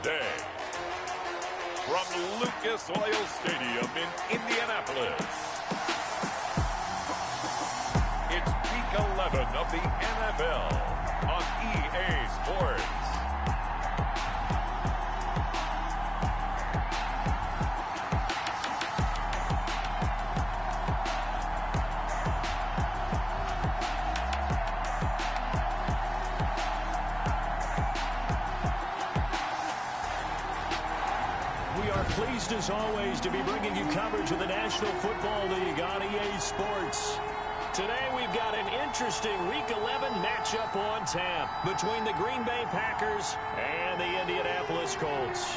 Today, from Lucas Oil Stadium in Indianapolis, it's Week 11 of the NFL on EA Sports. Pleased as always to be bringing you coverage of the National Football League on EA Sports. Today we've got an interesting Week 11 matchup on tap between the Green Bay Packers and the Indianapolis Colts.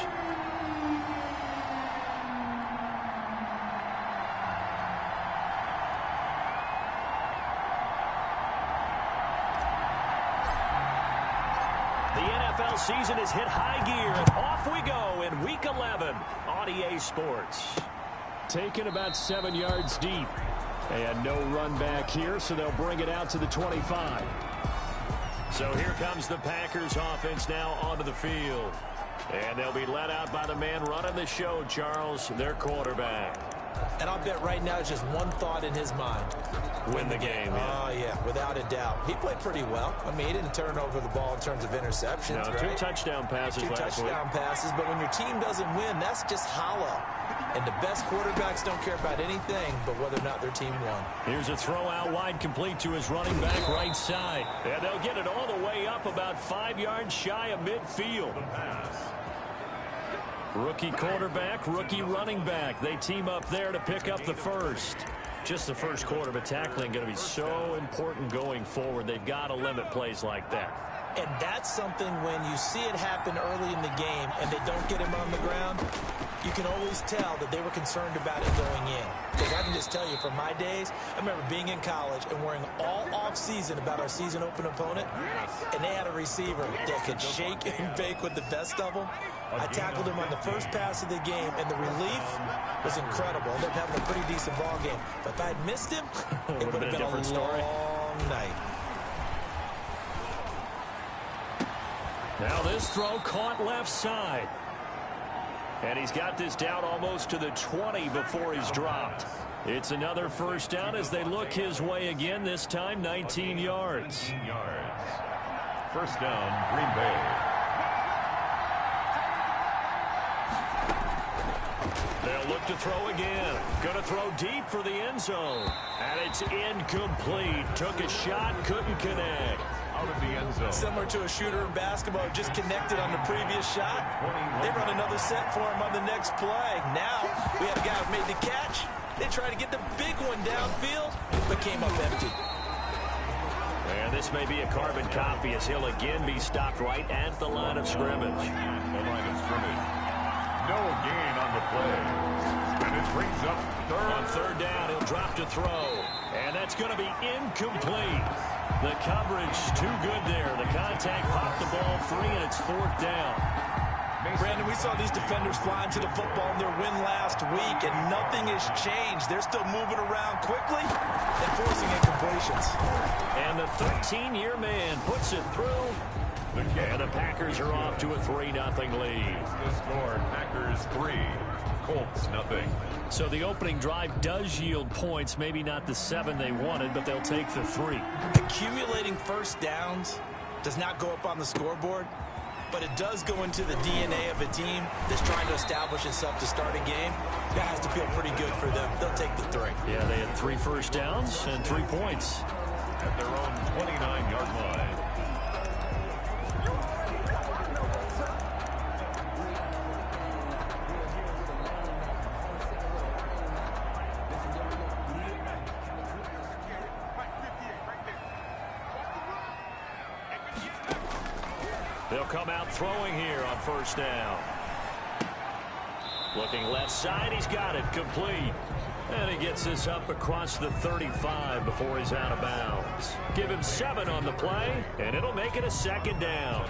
NFL season has hit high gear, and off we go in Week 11 on EA Sports. Taken about 7 yards deep. And no run back here, so they'll bring it out to the 25. So here comes the Packers offense now onto the field. And they'll be led out by the man running the show, Charles, their quarterback. And I'll bet right now it's just one thought in his mind. Win the game. Oh, yeah, without a doubt. He played pretty well. I mean, he didn't turn over the ball in terms of interceptions, right? 2 touchdown passes last week. 2 touchdown passes, but when your team doesn't win, that's just hollow. And the best quarterbacks don't care about anything but whether or not their team won. Here's a throw out wide, complete to his running back right side. And they'll get it all the way up about 5 yards shy of midfield. Rookie quarterback, rookie running back. They team up there to pick up the first. Just the first quarter, but tackling going to be so important going forward. They've got to limit plays like that. And that's something when you see it happen early in the game and they don't get him on the ground, you can always tell that they were concerned about it going in. Because I can just tell you, from my days, I remember being in college and worrying all off-season about our season open opponent, and they had a receiver that could shake and bake with the best of them. I tackled him on the first pass of the game, and the relief was incredible. I ended up having a pretty decent ball game. But if I had missed him, it would have been a different story. Long night. Now this throw caught left side. And he's got this down almost to the 20 before he's dropped. It's another first down as they look his way again, this time 19 yards. 19 yards. First down, Green Bay. They'll look to throw again. Going to throw deep for the end zone. And it's incomplete. Took a shot, couldn't connect. Out of the end zone. Similar to a shooter in basketball, just connected on the previous shot. They run another set for him on the next play. Now we have a guy who made the catch. They try to get the big one downfield, but came up empty. And this may be a carbon copy as he'll again be stopped right at the line of scrimmage. The line of scrimmage. No gain on the play. And it brings up third. On third down, he'll drop to throw. And that's going to be incomplete. The coverage too good there. The contact popped the ball free, and it's fourth down. Brandon, we saw these defenders flying to the football in their win last week, and nothing has changed. They're still moving around quickly and forcing incompletions. And the 13-year man puts it through. And the Packers are off to a 3-0 lead. The score, Packers 3, Colts, nothing. So the opening drive does yield points, maybe not the 7 they wanted, but they'll take the 3. Accumulating first downs does not go up on the scoreboard, but it does go into the DNA of a team that's trying to establish itself to start a game. That has to feel pretty good for them. They'll take the 3. Yeah, they had 3 first downs and 3 points. At their own 29-yard line. They'll come out throwing here on first down. Looking left side, he's got it, complete. And he gets this up across the 35 before he's out of bounds. Give him 7 on the play, and it'll make it a second down.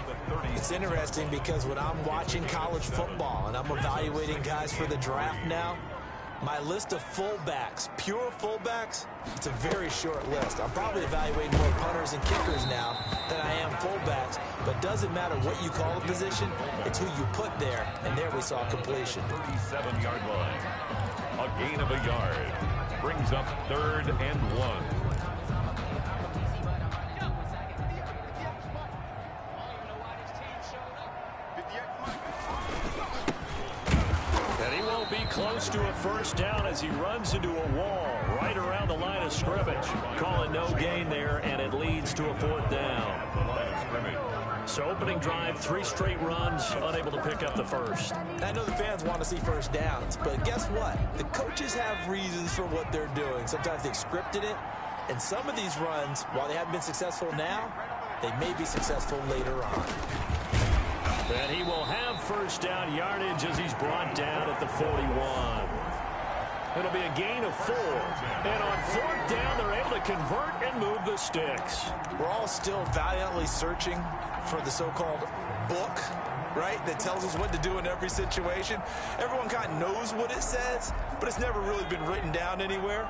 It's interesting because when I'm watching college football and I'm evaluating guys for the draft now, my list of fullbacks, pure fullbacks, it's a very short list. I'm probably evaluating more punters and kickers now than I am fullbacks, but it doesn't matter what you call a position, it's who you put there, and there we saw completion. 37-yard line. A gain of a yard. Brings up 3rd and 1. Close to a first down as he runs into a wall right around the line of scrimmage. Call it no gain there, and it leads to a 4th down. So opening drive, 3 straight runs, unable to pick up the first. I know the fans want to see first downs, but guess what? The coaches have reasons for what they're doing. Sometimes they've scripted it, and some of these runs, while they haven't been successful now, they may be successful later on. And he will have first down yardage as he's brought down at the 41. It'll be a gain of 4. And on 4th down, they're able to convert and move the sticks. We're all still valiantly searching for the so-called book, right, that tells us what to do in every situation. Everyone kind of knows what it says, but it's never really been written down anywhere.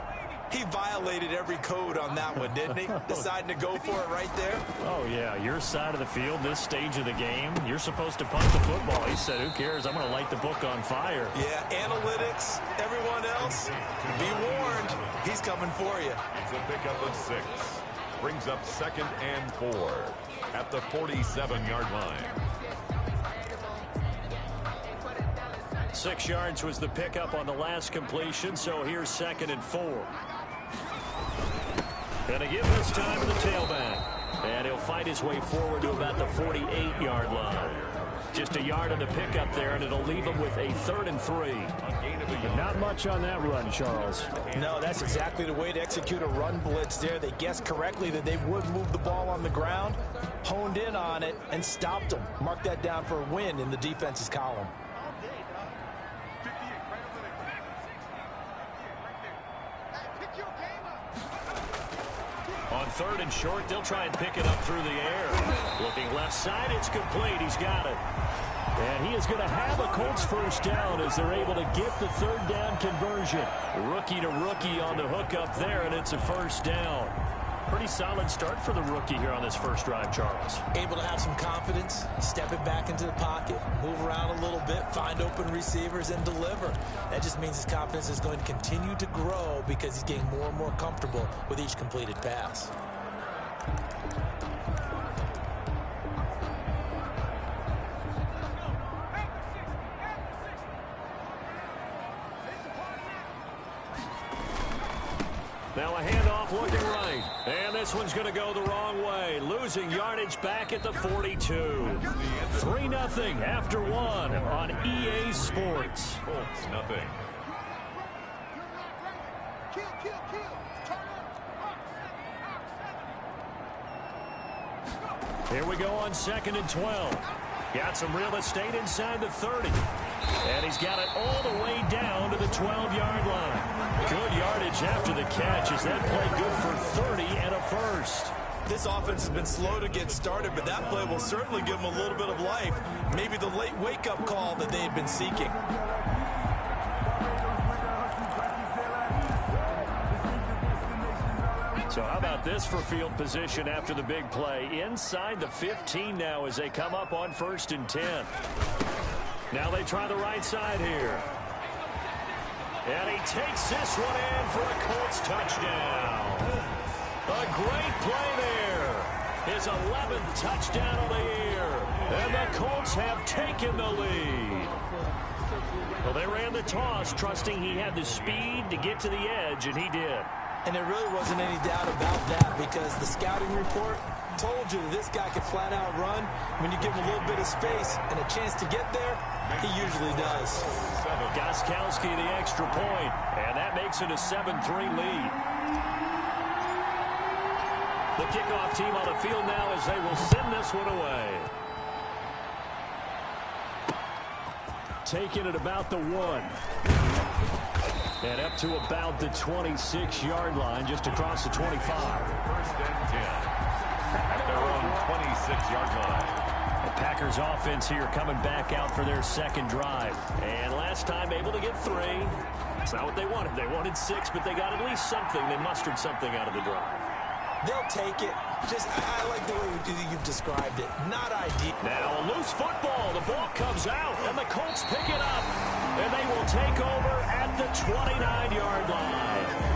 He violated every code on that one, didn't he? Deciding to go for it right there. Oh, yeah. Your side of the field, this stage of the game, you're supposed to punt the football. He said, who cares? I'm going to light the book on fire. Yeah, analytics, everyone else, be warned. He's coming for you. It's a pickup of 6. Brings up 2nd and 4 at the 47-yard line. 6 yards was the pickup on the last completion, so here's 2nd and 4. Gonna give this time to the tailback. And he'll fight his way forward to about the 48-yard line. Just a yard on the pickup there, and it'll leave him with a 3rd and 3. Not much on that run, Charles. No, that's exactly the way to execute a run blitz there. They guessed correctly that they would move the ball on the ground, honed in on it, and stopped them. Mark that down for a win in the defense's column. On 3rd and short, they'll try and pick it up through the air. Looking left side, it's complete. He's got it. And he is going to have a Colts first down as they're able to get the 3rd down conversion. Rookie to rookie on the hook up there, and it's a first down. Pretty solid start for the rookie here on this first drive, Charles. Able to have some confidence, step it back into the pocket, move around a little bit, find open receivers, and deliver. That just means his confidence is going to continue to grow because he's getting more and more comfortable with each completed pass. Now a handoff looking right. And this one's going to go the wrong way. Losing yardage back at the 42. 3-0 after 1 on EA Sports. Colts, nothing. Here we go on 2nd and 12. Got some real estate inside the 30. And he's got it all the way down to the 12-yard line. Good yardage after the catch. Is that play good for 30 and a first? This offense has been slow to get started, but that play will certainly give them a little bit of life. Maybe the late wake-up call that they had been seeking. So how about this for field position after the big play? Inside the 15 now as they come up on 1st and 10. Now they try the right side here. And he takes this one in for a Colts touchdown. A great play there. His 11th touchdown of the year. And the Colts have taken the lead. Well, they ran the toss, trusting he had the speed to get to the edge, and he did. And there really wasn't any doubt about that because the scouting report told you that this guy could flat out run. When you give him a little bit of space and a chance to get there, he usually does. Gostkowski the extra point, and that makes it a 7-3 lead. The kickoff team on the field now as they will send this one away. Taking it about the 1. And up to about the 26-yard line, just across the 25. First and 10 at their own 26-yard line. The Packers offense here coming back out for their second drive. And last time able to get 3. It's not what they wanted. They wanted 6, but they got at least something. They mustered something out of the drive. They'll take it. I like the way you've described it. Not ideal. Now a loose football. The ball comes out, and the Colts pick it up. And they will take over at the 29-yard line.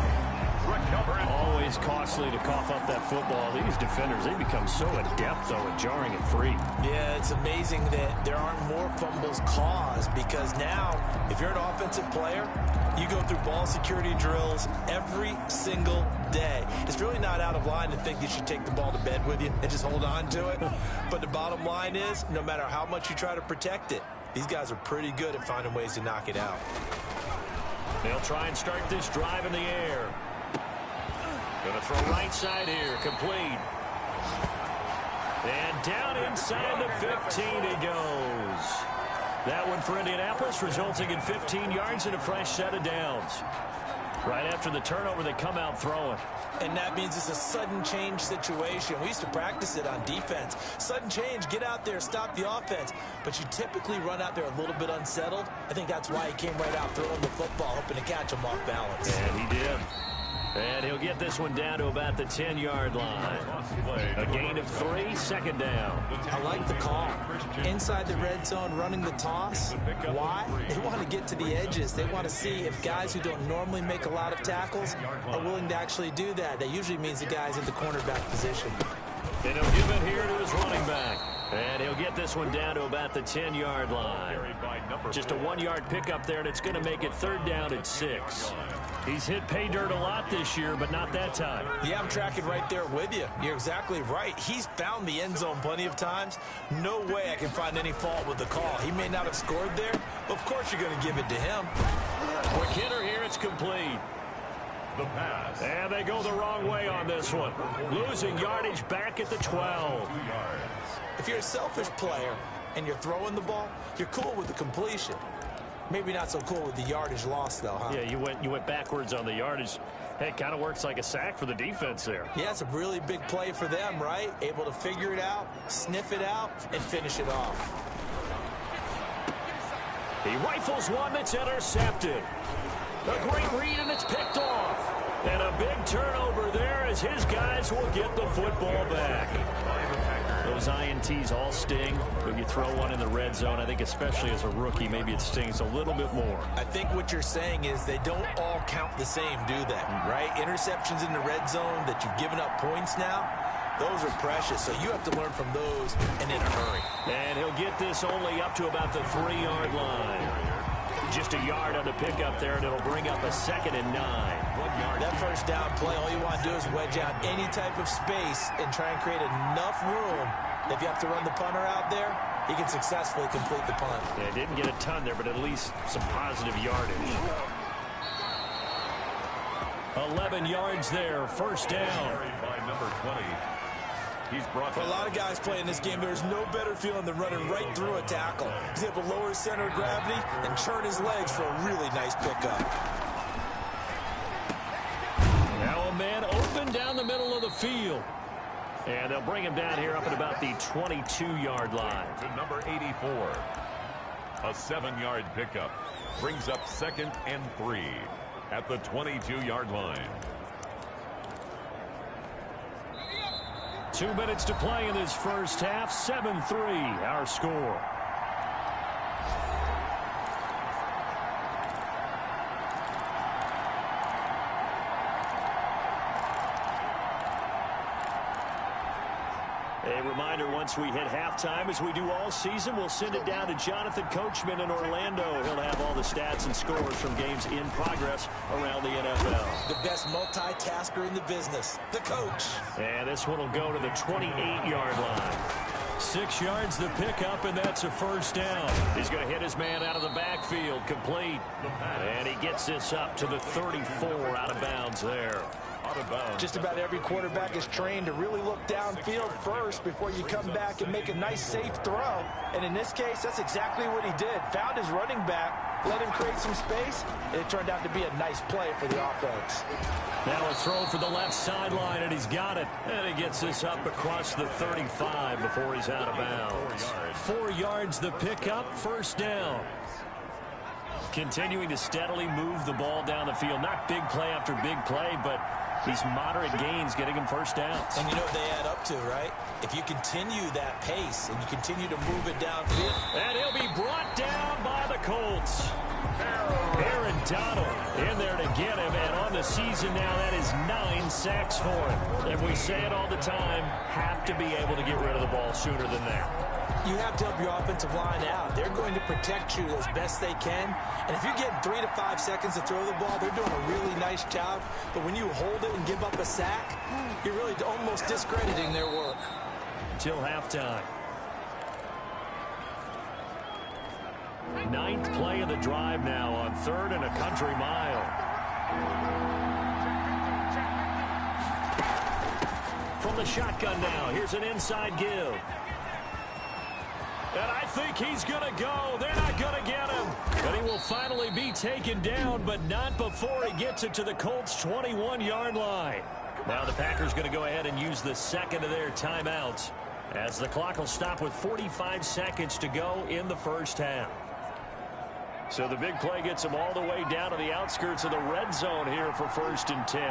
Always costly to cough up that football. These defenders, they become so adept, though, at jarring it free. Yeah, it's amazing that there aren't more fumbles caused because now, if you're an offensive player, you go through ball security drills every single day. It's really not out of line to think you should take the ball to bed with you and just hold on to it. But the bottom line is, no matter how much you try to protect it, these guys are pretty good at finding ways to knock it out. They'll try and start this drive in the air. Going to throw right side here, complete. And down inside the 15 he goes. That one for Indianapolis, resulting in 15 yards and a fresh set of downs. Right after the turnover, they come out throwing. And that means it's a sudden change situation. We used to practice it on defense. Sudden change, get out there, stop the offense. But you typically run out there a little bit unsettled. I think that's why he came right out throwing the football, hoping to catch him off balance. And he did. And he'll get this one down to about the 10-yard line. A gain of 3, second down. I like the call. Inside the red zone, running the toss. Why? They want to get to the edges. They want to see if guys who don't normally make a lot of tackles are willing to actually do that. That usually means the guy's in the cornerback position. And he'll give it here to his running back. And he'll get this one down to about the 10-yard line. Just a 1-yard pickup there, and it's going to make it 3rd down and 6. He's hit pay dirt a lot this year, but not that time. Yeah, I'm tracking right there with you. You're exactly right. He's found the end zone plenty of times. No way I can find any fault with the call. He may not have scored there, but of course you're going to give it to him. Quick hitter here, it's complete. The pass. And they go the wrong way on this one. Losing yardage back at the 12. If you're a selfish player and you're throwing the ball, you're cool with the completion. Maybe not so cool with the yardage loss, though, huh? Yeah, you went backwards on the yardage. Hey, it kind of works like a sack for the defense there. Yeah, it's a really big play for them, right? Able to figure it out, sniff it out, and finish it off. He rifles one that's intercepted. A great read, and it's picked off. And a big turnover there as his guys will get the football back. Those INTs all sting when you throw one in the red zone. I think especially as a rookie, maybe it stings a little bit more. I think what you're saying is they don't all count the same, do they? Right? Interceptions in the red zone that you've given up points now, those are precious. So you have to learn from those and in a hurry. And he'll get this only up to about the 3-yard line. Just a yard on the pickup there, and it'll bring up a 2nd and 9. That first down play, all you want to do is wedge out any type of space and try and create enough room. If you have to run the punter out there, he can successfully complete the punt. Yeah, didn't get a ton there, but at least some positive yardage. 11 yards there, first down. By number 20. He's brought For a lot of guys playing this game, there's no better feeling than running right through a tackle. He's able to lower his center of gravity and churn his legs for a really nice pickup. Now a man open down the middle of the field. And they'll bring him down here up at about the 22-yard line. To number 84. A 7-yard pickup. Brings up 2nd and 3 at the 22-yard line. 2 minutes to play in this first half. 7-3, our score. A reminder, once we hit halftime, as we do all season, we'll send it down to Jonathan Coachman in Orlando. He'll have all the stats and scores from games in progress around the NFL. The best multitasker in the business, the coach. And this one will go to the 28-yard line. 6 yards the pickup, and that's a first down. He's going to hit his man out of the backfield, complete. And he gets this up to the 34, out of bounds there. Just about every quarterback is trained to really look downfield first before you come back and make a nice, safe throw. And in this case, that's exactly what he did. Found his running back, let him create some space, and it turned out to be a nice play for the offense. Now a throw for the left sideline, and he's got it. And he gets this up across the 35 before he's out of bounds. 4 yards the pickup, first down. Continuing to steadily move the ball down the field. Not big play after big play, but these moderate gains getting him first downs. And you know what they add up to, right? If you continue that pace and you continue to move it downfield. And he'll be brought down by the Colts. Aaron Donald in there to get him. And on the season now, that is 9 sacks for him. And we say it all the time, have to be able to get rid of the ball sooner than that. You have to help your offensive line out. They're going to protect you as best they can. And if you get 3 to 5 seconds to throw the ball, they're doing a really nice job. But when you hold it and give up a sack, you're really almost discrediting their work. Till halftime. 9th play of the drive now on 3rd and a country mile. From the shotgun now, here's an inside give. And I think he's going to go. They're not going to get him. But he will finally be taken down, but not before he gets it to the Colts' 21-yard line. Now the Packers going to go ahead and use the second of their timeouts, as the clock will stop with 45 seconds to go in the first half. So the big play gets them all the way down to the outskirts of the red zone here for 1st and 10.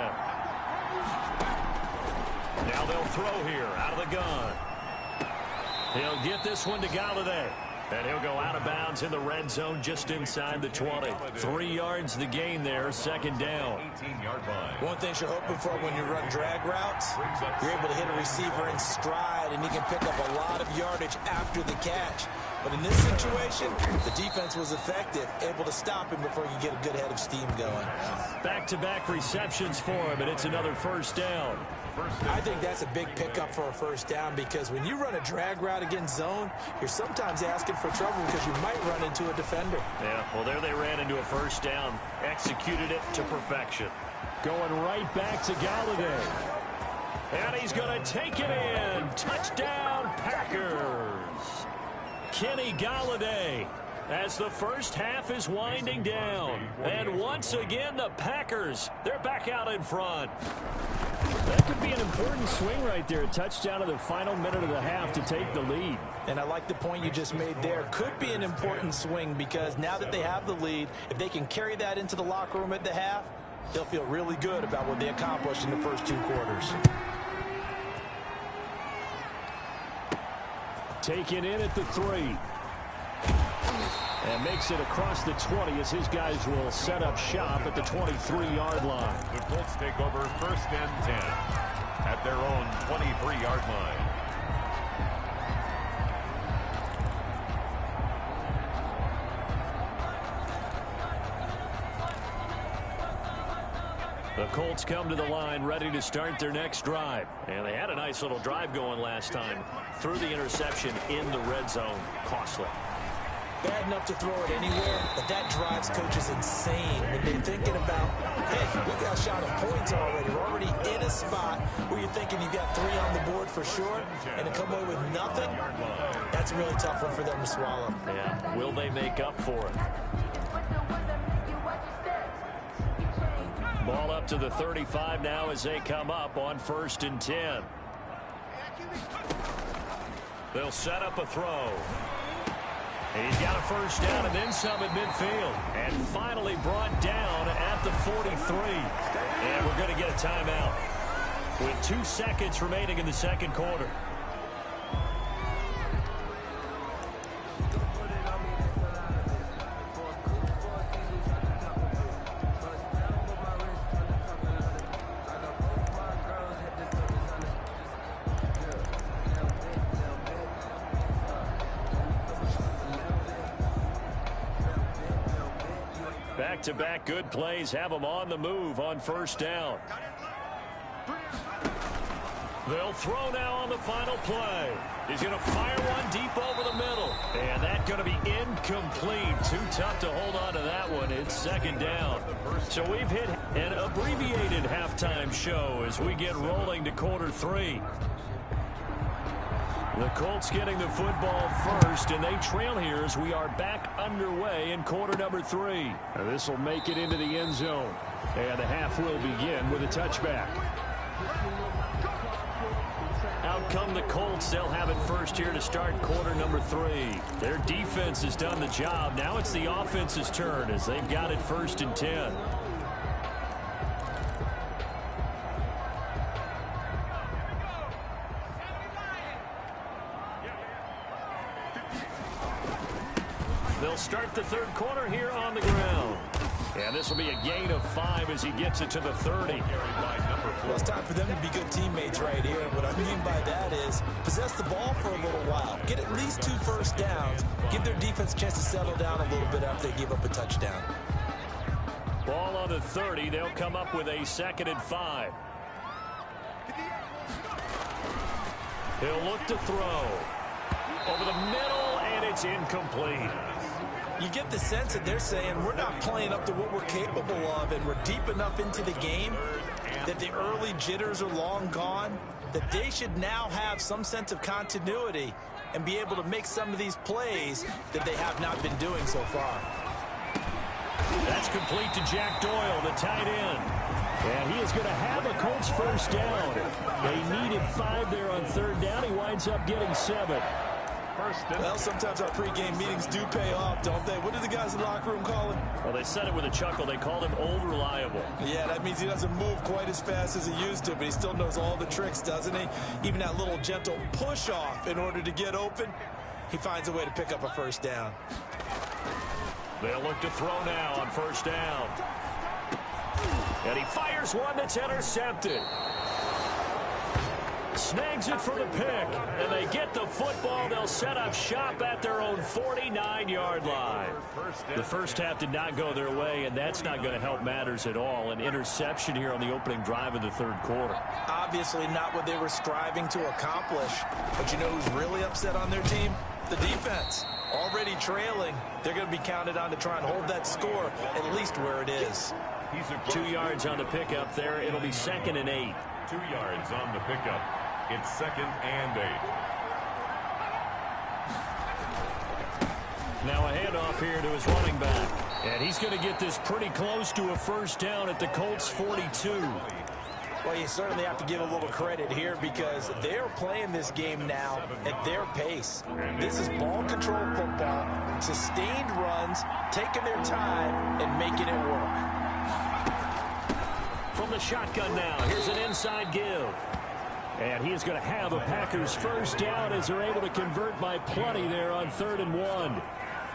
Now they'll throw here out of the gun. He'll get this one to Galladay. And he'll go out of bounds in the red zone just inside the 20. 3 yards the gain there, second down. 18-yard line. One thing you're hoping for when you run drag routes, you're able to hit a receiver in stride, and he can pick up a lot of yardage after the catch. But in this situation, the defense was effective, able to stop him before you get a good head of steam going. Back-to-back receptions for him, and it's another first down. I think that's a big pickup for a first down, because when you run a drag route against zone, you're sometimes asking for trouble because you might run into a defender. Yeah, well, there they ran into a first down, executed it to perfection. Going right back to Galladay. And he's going to take it in. Touchdown, Packers. Kenny Galladay, as the first half is winding down. And once again, the Packers, they're back out in front. That could be an important swing right there. A touchdown in the final minute of the half to take the lead. And I like the point you just made there. Could be an important swing, because now that they have the lead, if they can carry that into the locker room at the half, they'll feel really good about what they accomplished in the first 2 quarters. Taken in at the 3. And makes it across the 20 as his guys will set up shop at the 23-yard line. The Colts take over 1st and 10 at their own 23-yard line. The Colts come to the line ready to start their next drive. And they had a nice little drive going last time. Threw the interception in the red zone. Costly. Bad enough to throw it anywhere, but that drives coaches insane when they're thinking about, hey, we got a shot of points already. We're already in a spot where you're thinking you got 3 on the board for sure, and to come away with nothing, that's a really tough one for them to swallow. Yeah, will they make up for it? Ball up to the 35 now as they come up on 1st and 10. They'll set up a throw. He's got a first down and then some at midfield. And finally brought down at the 43. And we're going to get a timeout with 2 seconds remaining in the second quarter. back-to-back good plays have them on the move on first down. They'll throw now on the final play. He's going to fire one deep over the middle. And that's going to be incomplete. Too tough to hold on to that one. It's second down. So we've hit an abbreviated halftime show as we get rolling to quarter 3. The Colts getting the football first, and they trail here as we are back underway in quarter number 3. This will make it into the end zone. And the half will begin with a touchback. Out come the Colts. They'll have it first here to start quarter number 3. Their defense has done the job. Now it's the offense's turn as they've got it first and 10. They'll start the third quarter here on the ground. And this will be a gain of 5 as he gets it to the 30. Well, it's time for them to be good teammates right here. What I mean by that is possess the ball for a little while. Get at least 2 first downs. Give their defense a chance to settle down a little bit after they give up a touchdown. Ball on the 30. They'll come up with a 2nd and 5. He'll look to throw. Over the middle, and it's incomplete. You get the sense that they're saying we're not playing up to what we're capable of, and we're deep enough into the game that the early jitters are long gone, that they should now have some sense of continuity and be able to make some of these plays that they have not been doing so far. That's complete to Jack Doyle, the tight end. And he is going to have a Colts first down. They needed 5 there on third down. He winds up getting 7. Well, sometimes our pregame meetings do pay off, don't they? What do the guys in the locker room call him? Well, they said it with a chuckle. They called him Old Reliable. Yeah, that means he doesn't move quite as fast as he used to, but he still knows all the tricks, doesn't he? Even that little gentle push-off in order to get open, he finds a way to pick up a first down. They'll look to throw now on first down. And he fires one that's intercepted. Snags it for the pick, and they get the football. They'll set up shop at their own 49-yard line. The first half did not go their way, and that's not going to help matters at all. An interception here on the opening drive of the third quarter. Obviously not what they were striving to accomplish. But you know who's really upset on their team? The defense. Already trailing. They're going to be counted on to try and hold that score at least where it is. 2 yards on the pickup there. It'll be 2nd and 8. 2 yards on the pickup. It's 2nd and 8. Now a handoff here to his running back. And he's going to get this pretty close to a first down at the Colts 42. Well, you certainly have to give a little credit here because they're playing this game now at their pace. This is ball control football, sustained runs, taking their time and making it work. From the shotgun now, here's an inside give. And he is going to have a Packers first down as they're able to convert by plenty there on 3rd and 1.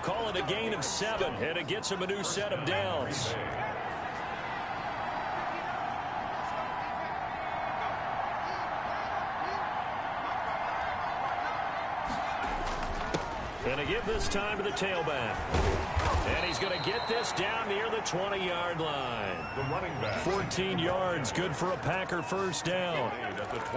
Call it a gain of 7, and it gets him a new set of downs. And a give this time to the tailback. And he's going to get this down near the 20-yard line. The running back. 14 yards, good for a Packer first down.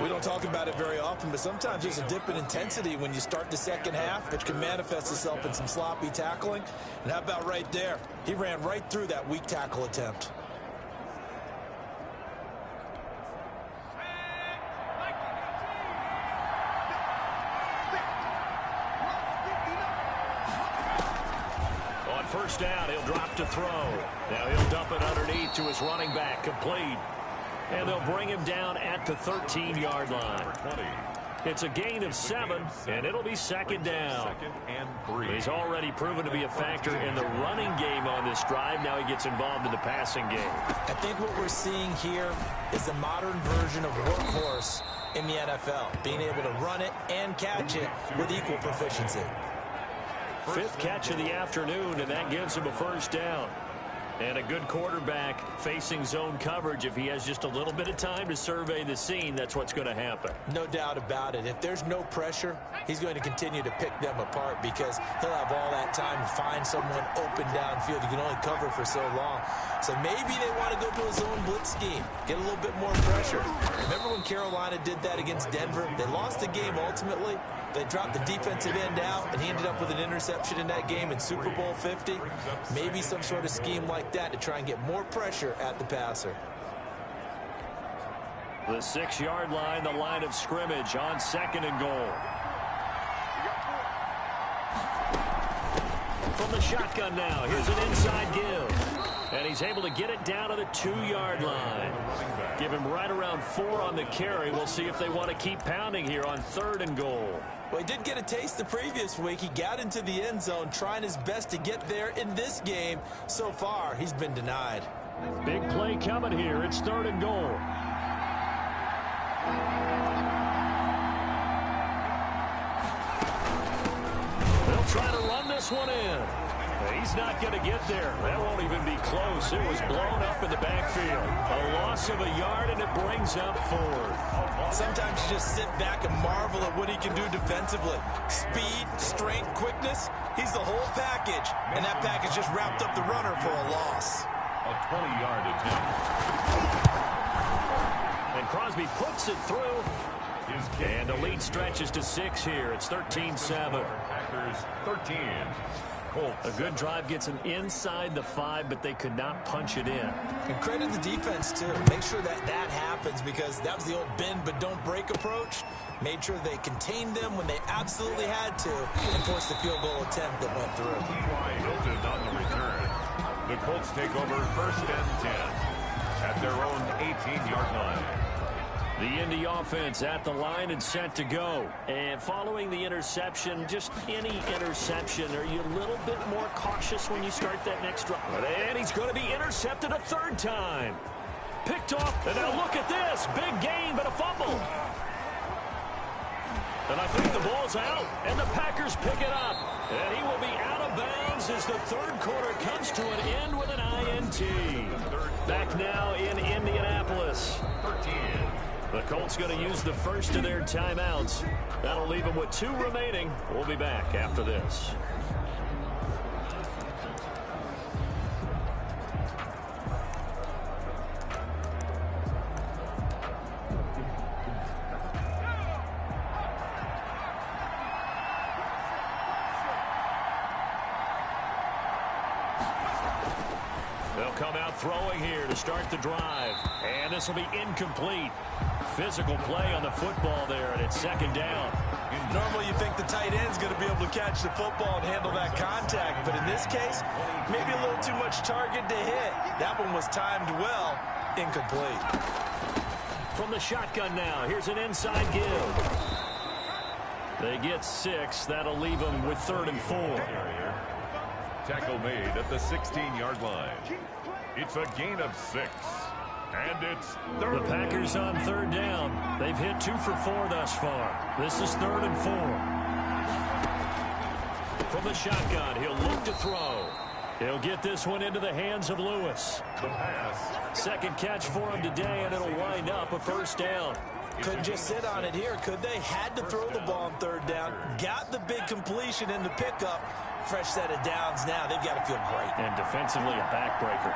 We don't talk about it very often, but sometimes there's a dip in intensity when you start the second half, which can manifest itself in some sloppy tackling. And how about right there? He ran right through that weak tackle attempt. First down, he'll drop to throw. Now he'll dump it underneath to his running back, complete. And they'll bring him down at the 13-yard line. It's a gain of 7, and it'll be 2nd down. 2nd and 3. He's already proven to be a factor in the running game on this drive. Now he gets involved in the passing game. I think what we're seeing here is the modern version of workhorse in the NFL, being able to run it and catch it with equal proficiency. 5th catch of the afternoon, and that gives him a first down. And a good quarterback facing zone coverage. If he has just a little bit of time to survey the scene, that's what's going to happen. No doubt about it. If there's no pressure, he's going to continue to pick them apart because he'll have all that time to find someone open downfield. You can only cover for so long. So maybe they want to go to a zone blitz scheme, get a little bit more pressure. Remember when Carolina did that against Denver? They lost the game ultimately. They dropped the defensive end out, and he ended up with an interception in that game in Super Bowl 50. Maybe some sort of scheme like that to try and get more pressure at the passer. The 6-yard line, the line of scrimmage on 2nd and goal. From the shotgun now, here's an inside give. And he's able to get it down to the 2-yard line. Give him right around 4 on the carry. We'll see if they want to keep pounding here on 3rd and goal. Well, he did get a taste the previous week. He got into the end zone, trying his best to get there in this game. So far, he's been denied. Big play coming here. It's 3rd and goal. They'll try to run this one in. He's not going to get there. That won't even be close. It was blown up in the backfield. A loss of a yard, and it brings up 4th. Sometimes you just sit back and marvel at what he can do defensively. Speed, strength, quickness. He's the whole package. And that package just wrapped up the runner for a loss. A 20-yard attempt. And Crosby puts it through. And the lead stretches to 6 here. It's 13-7. Packers 13. A good drive gets them inside the 5, but they could not punch it in. And credit the defense, too. Make sure that happens because that was the old bend but don't break approach. Made sure they contained them when they absolutely had to and forced the field goal attempt that went through. Hilton on the return. The Colts take over 1st and 10 at their own 18-yard line. The Indy offense at the line and set to go. And following the interception, just any interception, are you a little bit more cautious when you start that next drive? And he's going to be intercepted a 3rd time. Picked off, and now look at this. Big gain, but a fumble. And I think the ball's out, and the Packers pick it up. And he will be out of bounds as the 3rd quarter comes to an end with an INT. Back now in Indianapolis. 13. The Colts going to use the first of their timeouts. That'll leave them with 2 remaining. We'll be back after this. They'll come out throwing here to start the drive. And this will be incomplete. Physical play on the football there, and it's 2nd down. Normally you think the tight end's going to be able to catch the football and handle that contact, but in this case, maybe a little too much target to hit. That one was timed well, incomplete. From the shotgun now, here's an inside give. They get 6. That'll leave them with 3rd and 4. Tackle made at the 16-yard line. It's a gain of 6. And it's 3rd. The Packers on 3rd down. They've hit 2 for 4 thus far. This is 3rd and 4. From the shotgun, he'll look to throw. He'll get this one into the hands of Lewis. The pass. 2nd catch for him today, and it'll wind up a 1st down. Couldn't just sit on it here, could they? Had to throw the ball on 3rd down. Got the big completion in the pickup. Fresh set of downs now. They've got to feel great. And defensively, a backbreaker.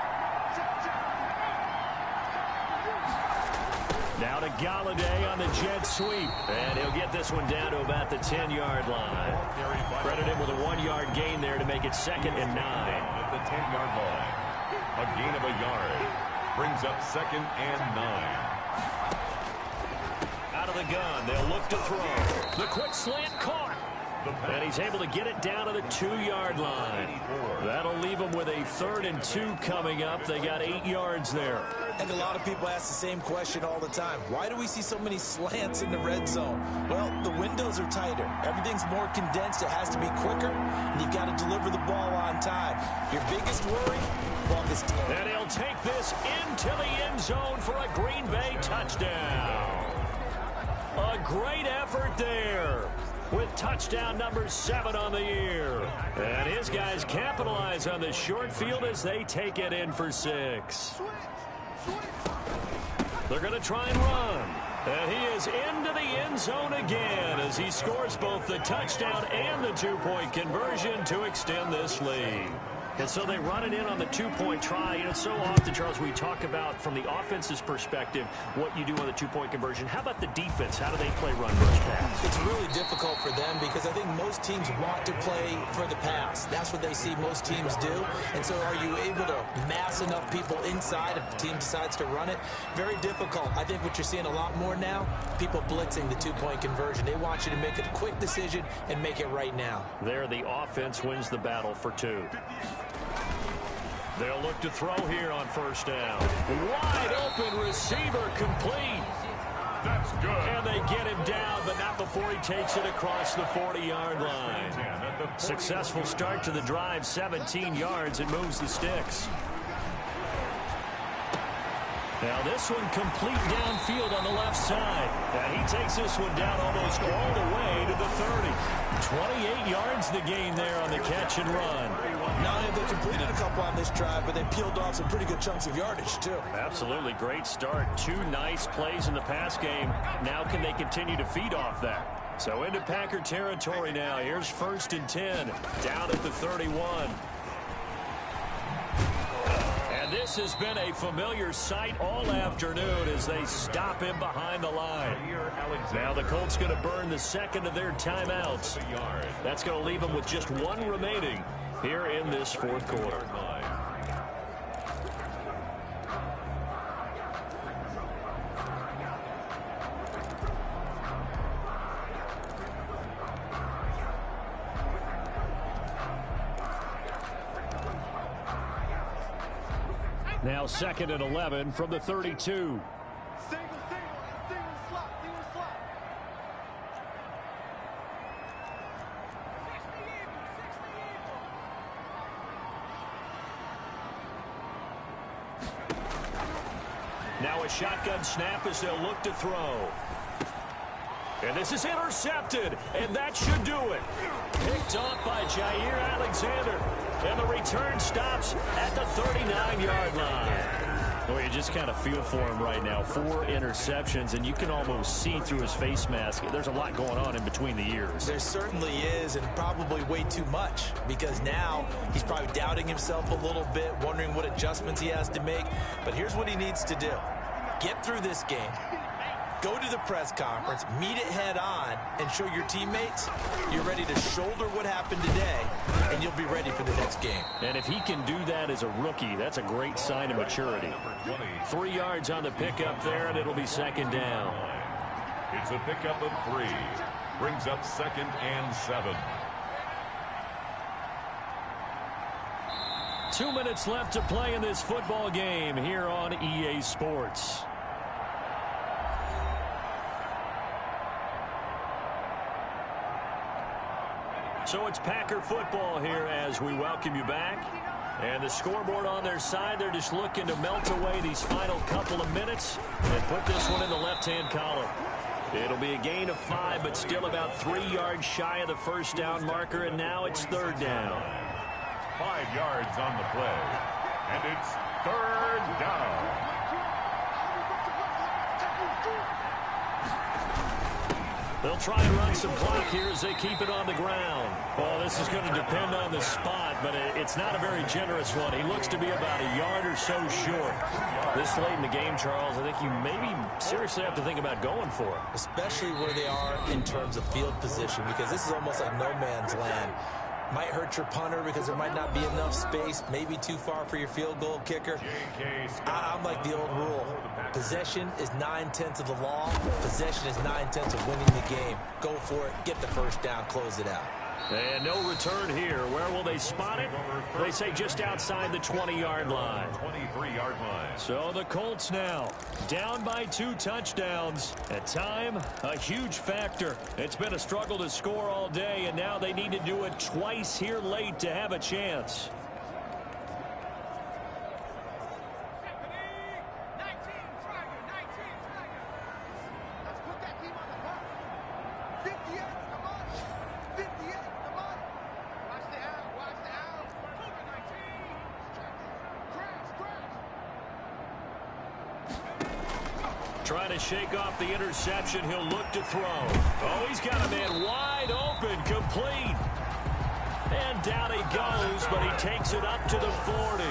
Now to Galladay on the jet sweep. And he'll get this one down to about the 10-yard line. Credit him with a 1-yard gain there to make it 2nd and 9. At the 10-yard line. A gain of a yard. Brings up 2nd and 9. Out of the gun. They'll look to throw. The quick slant caught. And he's able to get it down to the 2-yard line. That'll leave him with a 3rd and 2 coming up. They got 8 yards there. And a lot of people ask the same question all the time. Why do we see so many slants in the red zone? Well, the windows are tighter. Everything's more condensed. It has to be quicker, and you've got to deliver the ball on time. Your biggest worry? Well, this team. And he'll take this into the end zone for a Green Bay touchdown. A great effort there. with touchdown number 7 on the year. And his guys capitalize on the short field as they take it in for 6. They're going to try and run. And he is into the end zone again as he scores both the touchdown and the 2-point conversion to extend this lead. And so they run it in on the 2-point try. You know, so often, Charles, we talk about from the offense's perspective what you do on the 2-point conversion. How about the defense? How do they play run versus pass? It's really difficult for them because I think most teams want to play for the pass. That's what they see most teams do. And so are you able to mass enough people inside if the team decides to run it? Very difficult. I think what you're seeing a lot more now, people blitzing the 2-point conversion. They want you to make a quick decision and make it right now. There, the offense wins the battle for 2. They'll look to throw here on first down. Wide open receiver complete. That's good. And they get him down, but not before he takes it across the 40-yard line. Successful start to the drive, 17 yards. It moves the sticks. Now this one complete downfield on the left side. And he takes this one down almost all the way to the 30. 28 yards the gain there on the catch and run. Not only have they completed a couple on this drive, but they peeled off some pretty good chunks of yardage, too. Absolutely great start. 2 nice plays in the pass game. Now can they continue to feed off that? So into Packer territory now. Here's 1st and 10. Down at the 31. And this has been a familiar sight all afternoon as they stop him behind the line. Now the Colts going to burn the second of their timeouts. That's going to leave them with just 1 remaining here in this 4th quarter. Now 2nd and 11 from the 32. Now a shotgun snap as they'll look to throw. And this is intercepted, and that should do it. Picked off by Jair Alexander. And the return stops at the 39-yard line. Well, you just kind of feel for him right now. 4 interceptions, and you can almost see through his face mask. There's a lot going on in between the ears. There certainly is, and probably way too much, because now he's probably doubting himself a little bit, wondering what adjustments he has to make. But here's what he needs to do. Get through this game. Go to the press conference, meet it head on, and show your teammates you're ready to shoulder what happened today, and you'll be ready for the next game. And if he can do that as a rookie, that's a great sign of maturity. 3 yards on the pickup there, and it'll be 2nd down. It's a pickup of 3. Brings up 2nd and 7. 2 minutes left to play in this football game here on EA Sports. So it's Packer football here as we welcome you back. And the scoreboard on their side, they're just looking to melt away these final couple of minutes and put this one in the left-hand column. It'll be a gain of 5, but still about 3 yards shy of the first down marker, and now it's 3rd down. 5 yards on the play, and it's 3rd down. They'll try and run some clock here as they keep it on the ground. Well, this is going to depend on the spot, but it's not a very generous one. He looks to be about a yard or so short. This late in the game, Charles, I think you maybe seriously have to think about going for it. Especially where they are in terms of field position, because this is almost like no man's land. Might hurt your punter because there might not be enough space, maybe too far for your field goal kicker. I'm like the old rule. Possession is 9/10 of the law. Possession is 9/10 of winning the game. Go for it. Get the first down. Close it out. And no return here. Where will they spot it? They say just outside the 20-yard line. 23-yard line. So the Colts now down by 2 touchdowns. At time, a huge factor. It's been a struggle to score all day, and now they need to do it twice here late to have a chance. Trying to shake off the interception. He'll look to throw. Oh, he's got a man wide open, complete. And down he goes, but he takes it up to the 40.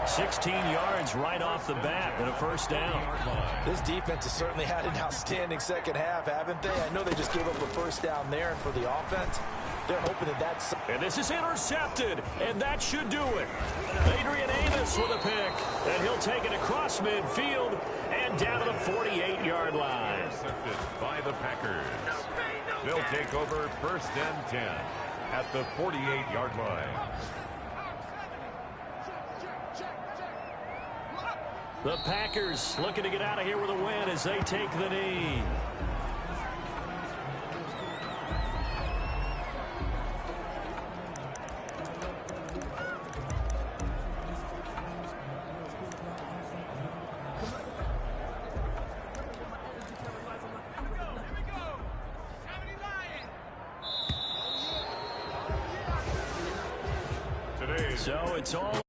16 yards right off the bat and a first down. This defense has certainly had an outstanding second half, haven't they? I know they just gave up a first down there, and for the offense, they're hoping that that's... And this is intercepted, and that should do it. Adrian Amos with a pick, and he'll take it across midfield and down to the 48-yard line. Intercepted by the Packers. They'll take over first and 10 at the 48-yard line. The Packers looking to get out of here with a win as they take the knee. So it's all...